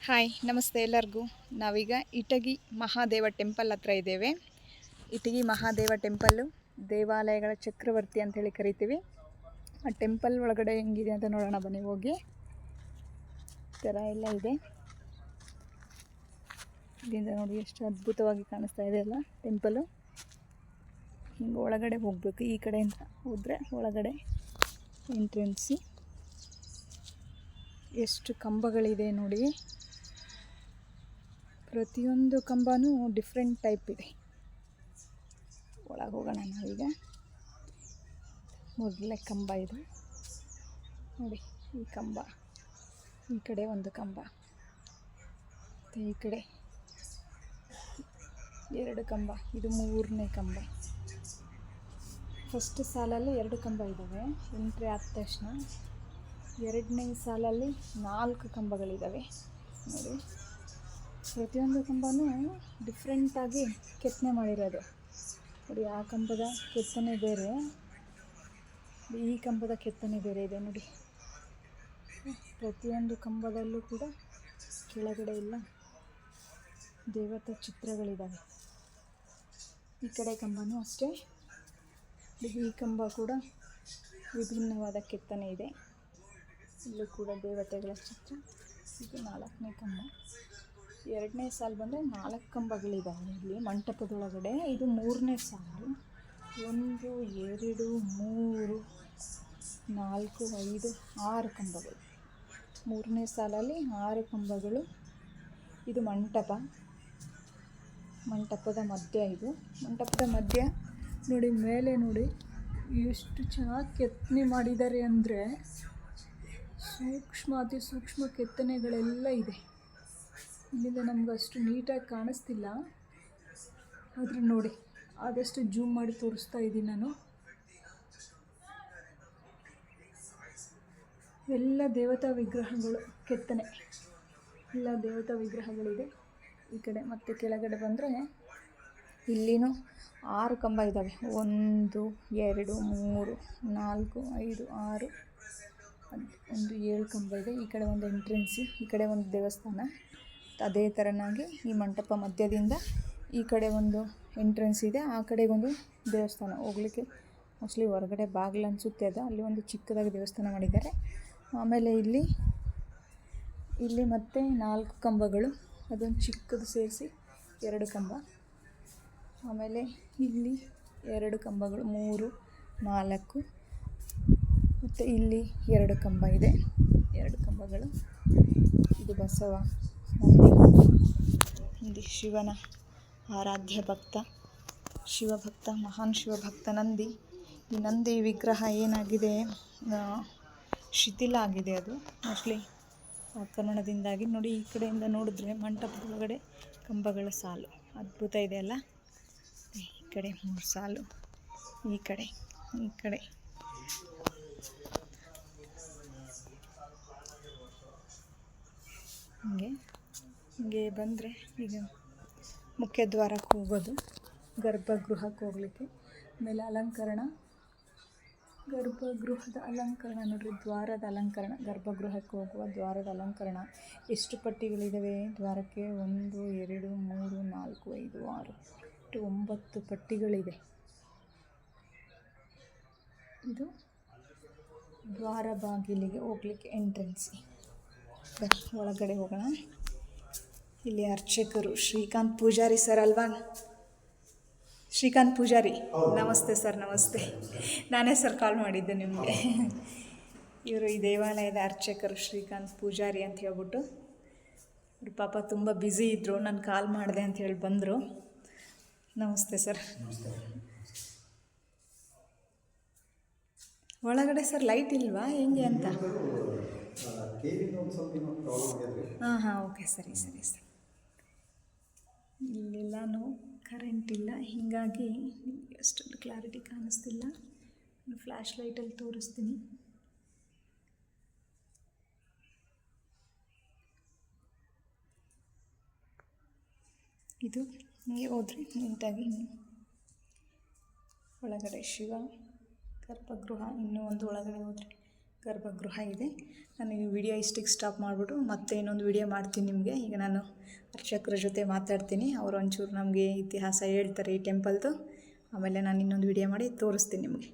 Hi ನಮಸ್ತೆ ಎಲ್ಲರಿಗೂ. ನಾವೀಗ ಇಟಗಿ ಮಹಾದೇವ ಟೆಂಪಲ್ ಹತ್ರ ಇದ್ದೇವೆ. ಇಟಗಿ ಮಹಾದೇವ ಟೆಂಪಲ್ಲು ದೇವಾಲಯಗಳ ಚಕ್ರವರ್ತಿ ಅಂಥೇಳಿ ಕರಿತೀವಿ. ಆ ಟೆಂಪಲ್ ಒಳಗಡೆ ಹೆಂಗಿದೆ ಅಂತ ನೋಡೋಣ ಬನ್ನಿ. ಹೋಗಿ ಈ ಥರ ಎಲ್ಲ ಇದೆ. ಇಲ್ಲಿಂದ ನೋಡಿ ಎಷ್ಟು ಅದ್ಭುತವಾಗಿ ಕಾಣಿಸ್ತಾ ಇದೆ ಅಲ್ಲ ಟೆಂಪಲ್ಲು. ಹಿಂಗೆ ಒಳಗಡೆ ಹೋಗಬೇಕು. ಈ ಕಡೆಯಿಂದ ಹೋದರೆ ಒಳಗಡೆ ಎಂಟ್ರೆನ್ಸಿ. ಎಷ್ಟು ಕಂಬಗಳಿದೆ ನೋಡಿ. ಪ್ರತಿಯೊಂದು ಕಂಬನೂ ಡಿಫ್ರೆಂಟ್ ಟೈಪ್ ಇದೆ. ಒಳಗೆ ಹೋಗೋಣ ನಾವೀಗ. ಮೊದಲೇ ಕಂಬ ಇದು ನೋಡಿ. ಈ ಕಂಬ, ಈ ಕಡೆ ಒಂದು ಕಂಬ, ಮತ್ತು ಈ ಕಡೆ ಎರಡು ಕಂಬ. ಇದು ಮೂರನೇ ಕಂಬ. ಫಸ್ಟ್ ಸಾಲಲ್ಲಿ ಎರಡು ಕಂಬ ಇದ್ದಾವೆ ಎಂಟ್ರಿ ಆದ ತಕ್ಷಣ. ಎರಡನೇ ಸಾಲಲ್ಲಿ 4 ಕಂಬಗಳಿದ್ದಾವೆ ನೋಡಿ. ಪ್ರತಿಯೊಂದು ಕಂಬನೂ ಡಿಫ್ರೆಂಟಾಗಿ ಕೆತ್ತನೆ ಮಾಡಿರೋದು ನೋಡಿ. ಆ ಕಂಬದ ಕೆತ್ತನೆ ಬೇರೆ, ಈ ಕಂಬದ ಕೆತ್ತನೆ ಬೇರೆ ಇದೆ ನೋಡಿ. ಪ್ರತಿಯೊಂದು ಕಂಬದಲ್ಲೂ ಕೂಡ ಕೆಳಗಡೆ ಎಲ್ಲ ದೇವತಾ ಚಿತ್ರಗಳಿದ್ದಾವೆ. ಈ ಕಡೆ ಕಂಬನೂ ಅಷ್ಟೇ. ಈ ಕಂಬ ಕೂಡ ವಿಭಿನ್ನವಾದ ಕೆತ್ತನೆ ಇದೆ. ಇಲ್ಲೂ ಕೂಡ ದೇವತೆಗಳ ಚಿತ್ರ. ಇದು 4ನೇ ಕಂಬ. ಎರಡನೇ ಸಾಲು ಬಂದರೆ 4 ಕಂಬಗಳಿದ್ದಾವೆ ಇಲ್ಲಿ ಮಂಟಪದೊಳಗಡೆ. ಇದು 3ನೇ ಸಾಲು. 1 2 3 4 5 6 ಕಂಬಗಳು. 3ನೇ ಸಾಲಲ್ಲಿ 6 ಕಂಬಗಳು. ಇದು ಮಂಟಪ, ಮಂಟಪದ ಮಧ್ಯ. ಇದು ಮಂಟಪದ ಮಧ್ಯ ನೋಡಿ. ಮೇಲೆ ನೋಡಿ ಎಷ್ಟು ಚೆನ್ನಾಗಿ ಕೆತ್ತನೆ ಮಾಡಿದ್ದಾರೆ ಅಂದರೆ ಸೂಕ್ಷ್ಮ, ಅತಿ ಸೂಕ್ಷ್ಮ ಕೆತ್ತನೆಗಳೆಲ್ಲ ಇದೆ. ಇಲ್ಲಿಂದ ನಮ್ಗೆ ಅಷ್ಟು ನೀಟಾಗಿ ಕಾಣಿಸ್ತಿಲ್ಲ, ಆದರೆ ನೋಡಿ ಆದಷ್ಟು ಜೂಮ್ ಮಾಡಿ ತೋರಿಸ್ತಾ ಇದ್ದೀನಿ ನಾನು. ಎಲ್ಲ ದೇವತಾ ವಿಗ್ರಹಗಳು ಕೆತ್ತನೆ, ಎಲ್ಲ ದೇವತಾ ವಿಗ್ರಹಗಳಿದೆ. ಈ ಕಡೆ ಮತ್ತೆ ಕೆಳಗಡೆ ಬಂದರೆ ಇಲ್ಲಿನೂ 6 ಕಂಬ ಇದ್ದಾವೆ. 1 2 3 4 5 6 ಒಂದು 7 ಕಂಬ ಇದೆ. ಈ ಕಡೆ ಒಂದು ಎಂಟ್ರೆನ್ಸಿ, ಈ ಕಡೆ ಒಂದು ದೇವಸ್ಥಾನ. ಅದೇ ಥರನಾಗಿ ಈ ಮಂಟಪ ಮಧ್ಯದಿಂದ ಈ ಕಡೆ ಒಂದು ಎಂಟ್ರೆನ್ಸ್ ಇದೆ, ಆ ಕಡೆಗೊಂದು ದೇವಸ್ಥಾನ. ಹೋಗ್ಲಿಕ್ಕೆ ಮೋಸ್ಟ್ಲಿ ಹೊರಗಡೆ ಬಾಗಿಲು ಅನಿಸುತ್ತೆ ಅದು. ಅಲ್ಲಿ ಒಂದು ಚಿಕ್ಕದಾಗಿ ದೇವಸ್ಥಾನ ಮಾಡಿದ್ದಾರೆ. ಆಮೇಲೆ ಇಲ್ಲಿ ಮತ್ತೆ 4 ಕಂಬಗಳು, ಅದೊಂದು ಚಿಕ್ಕದು ಸೇರಿಸಿ 2 ಕಂಬ. ಆಮೇಲೆ ಇಲ್ಲಿ 2 ಕಂಬಗಳು, 3 4, ಮತ್ತು ಇಲ್ಲಿ 2 ಕಂಬ ಇದೆ, 2 ಕಂಬಗಳು. ಇದು ಬಸವ ನಂದಿ, ಶಿವನ ಆರಾಧ್ಯ ಭಕ್ತ, ಶಿವಭಕ್ತ, ಮಹಾನ್ ಶಿವಭಕ್ತ ನಂದಿ. ಈ ನಂದಿ ವಿಗ್ರಹ ಏನಾಗಿದೆ, ಶಿಥಿಲ ಆಗಿದೆ. ಅದು ಮೋಸ್ಟ್ಲಿ ಕನ್ನಡದಿಂದಾಗಿ ನೋಡಿ. ಈ ಕಡೆಯಿಂದ ನೋಡಿದ್ರೆ ಮಂಟಪದೊಳಗಡೆ ಕಂಬಗಳ ಸಾಲು ಅದ್ಭುತ ಇದೆ ಅಲ್ಲ. ಈ ಕಡೆ 3 ಸಾಲು, ಈ ಕಡೆ ಹಿಂಗೆ ಬಂದರೆ ಈಗ ಮುಖ್ಯ ದ್ವಾರಕ್ಕೆ ಹೋಗೋದು, ಗರ್ಭಗೃಹಕ್ಕೆ ಹೋಗಲಿಕ್ಕೆ. ಆಮೇಲೆ ಅಲಂಕರಣ, ಗರ್ಭಗೃಹದ ಅಲಂಕರಣ ನೋಡಿರಿ. ದ್ವಾರದ ಅಲಂಕರಣ, ಗರ್ಭಗೃಹಕ್ಕೆ ಹೋಗುವ ದ್ವಾರದ ಅಲಂಕರಣ. ಎಷ್ಟು ಪಟ್ಟಿಗಳಿದ್ದಾವೆ ದ್ವಾರಕ್ಕೆ? 1 2 3 4 5 6 9 ಪಟ್ಟಿಗಳಿದೆ. ಇದು ದ್ವಾರ ಬಾಗಿಲಿಗೆ ಹೋಗ್ಲಿಕ್ಕೆ ಎಂಟ್ರೆನ್ಸಿ. ಒಳಗಡೆ ಹೋಗೋಣ. ಇಲ್ಲಿ ಅರ್ಚಕರು ಶ್ರೀಕಾಂತ್ ಪೂಜಾರಿ ಸರ್ ಅಲ್ವಾ? ಶ್ರೀಕಾಂತ್ ಪೂಜಾರಿ, ನಮಸ್ತೆ ಸರ್. ನಮಸ್ತೆ. ನಾನೇ ಸರ್ ಕಾಲ್ ಮಾಡಿದ್ದೆ ನಿಮಗೆ. ಇವರು ಈ ದೇವಾಲಯದ ಅರ್ಚಕರು ಶ್ರೀಕಾಂತ್ ಪೂಜಾರಿ ಅಂತ ಹೇಳ್ಬಿಟ್ಟು. ಇವ್ರು ಪಾಪ ತುಂಬ ಬ್ಯುಸಿ ಇದ್ದರು, ನಾನು ಕಾಲ್ ಮಾಡಿದೆ ಅಂತ ಹೇಳಿ ಬಂದರು. ನಮಸ್ತೆ ಸರ್. ಒಳಗಡೆ ಸರ್ ಲೈಟ್ ಇಲ್ವಾ ಹೆಂಗೆ ಅಂತ? ಹಾಂ ಓಕೆ, ಸರಿ ಸರ್. ಇಲ್ಲೆಲ್ಲನೂ ಕರೆಂಟ್ ಇಲ್ಲ, ಹೀಗಾಗಿ ಅಷ್ಟೊಂದು ಕ್ಲಾರಿಟಿ ಕಾಣಿಸ್ತಿಲ್ಲ. ಫ್ಲ್ಯಾಶ್ ಲೈಟಲ್ಲಿ ತೋರಿಸ್ತೀನಿ. ಇದು ಹಿಂಗೆ ಹೋದರೆ ನೀಟಾಗಿ ಒಳಗಡೆ ಶಿವ ಗರ್ಭಗೃಹ. ಇನ್ನೂ ಒಂದು ಒಳಗಡೆ ಹೋದರೆ ಗರ್ಭಗೃಹ ಇದೆ. ನಾನು ಈ ವಿಡಿಯೋ ಇಷ್ಟಿಗೆ ಸ್ಟಾಪ್ ಮಾಡಿಬಿಟ್ಟು ಮತ್ತೆ ಇನ್ನೊಂದು ವಿಡಿಯೋ ಮಾಡ್ತೀನಿ ನಿಮಗೆ. ಈಗ ನಾನು ಅರ್ಚಕರ ಜೊತೆ ಮಾತಾಡ್ತೀನಿ, ಅವರು ಒಂಚೂರು ನಮಗೆ ಇತಿಹಾಸ ಹೇಳ್ತಾರೆ ಈ ಟೆಂಪಲ್ದು. ಆಮೇಲೆ ನಾನು ಇನ್ನೊಂದು ವಿಡಿಯೋ ಮಾಡಿ ತೋರಿಸ್ತೀನಿ ನಿಮಗೆ.